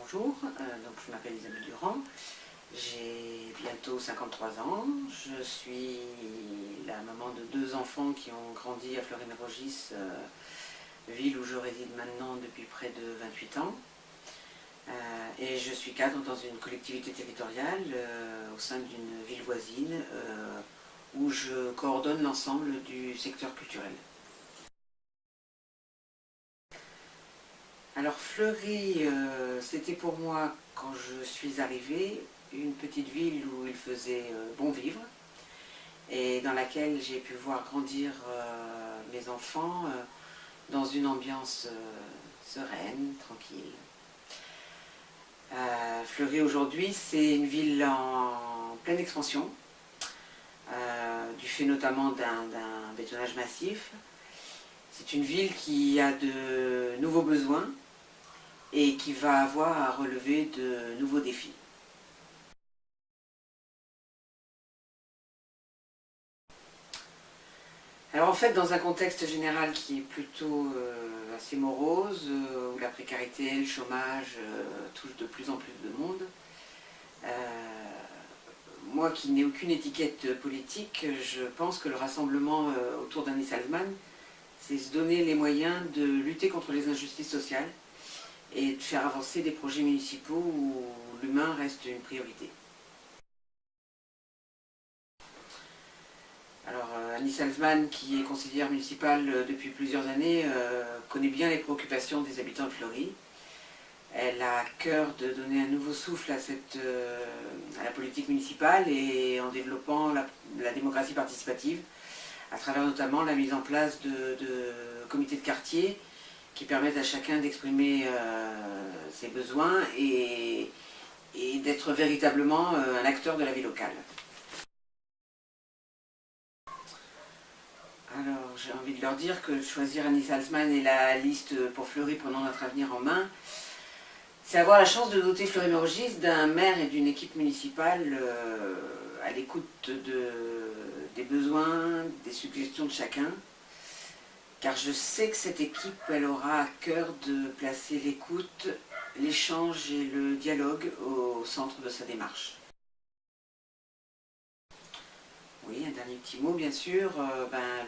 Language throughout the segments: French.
bonjour, donc je m'appelle Isabelle Durand, j'ai bientôt 53 ans, je suis la maman de 2 enfants qui ont grandi à Fleury-Mérogis, ville où je réside maintenant depuis près de 28 ans. Et je suis cadre dans une collectivité territoriale au sein d'une ville voisine où je coordonne l'ensemble du secteur culturel. Alors Fleury, c'était pour moi, quand je suis arrivée, une petite ville où il faisait bon vivre et dans laquelle j'ai pu voir grandir mes enfants dans une ambiance sereine, tranquille. Fleury aujourd'hui, c'est une ville en pleine expansion, du fait notamment d'un bétonnage massif. C'est une ville qui a de nouveaux besoins et qui va avoir à relever de nouveaux défis. Alors en fait, dans un contexte général qui est plutôt assez morose, où la précarité et le chômage touchent de plus en plus de monde, moi qui n'ai aucune étiquette politique, je pense que le rassemblement autour d'Annie Salzman, c'est se donner les moyens de lutter contre les injustices sociales et de faire avancer des projets municipaux où l'humain reste une priorité. Alors Annie Salzman, qui est conseillère municipale depuis plusieurs années, connaît bien les préoccupations des habitants de Fleury. Elle a à cœur de donner un nouveau souffle à la politique municipale et en développant la démocratie participative, à travers notamment la mise en place de comités de quartier qui permettent à chacun d'exprimer ses besoins et d'être véritablement un acteur de la vie locale. Alors j'ai envie de leur dire que choisir Annie Salzman et la liste pour Fleury Prenons notre avenir en main, c'est avoir la chance de doter Fleury-Mérogis d'un maire et d'une équipe municipale à l'écoute des besoins, des suggestions de chacun. Car je sais que cette équipe, elle aura à cœur de placer l'écoute, l'échange et le dialogue au centre de sa démarche. Oui, un dernier petit mot bien sûr,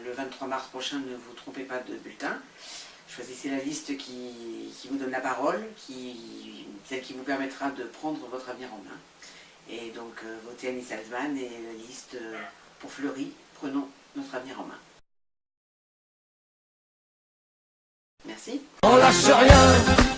le 23 mars prochain, ne vous trompez pas de bulletin. Choisissez la liste qui vous donne la parole, celle qui vous permettra de prendre votre avenir en main. Et donc votez Annie Salzman et la liste pour Fleury, Prenons notre avenir en main. Merci. On lâche rien.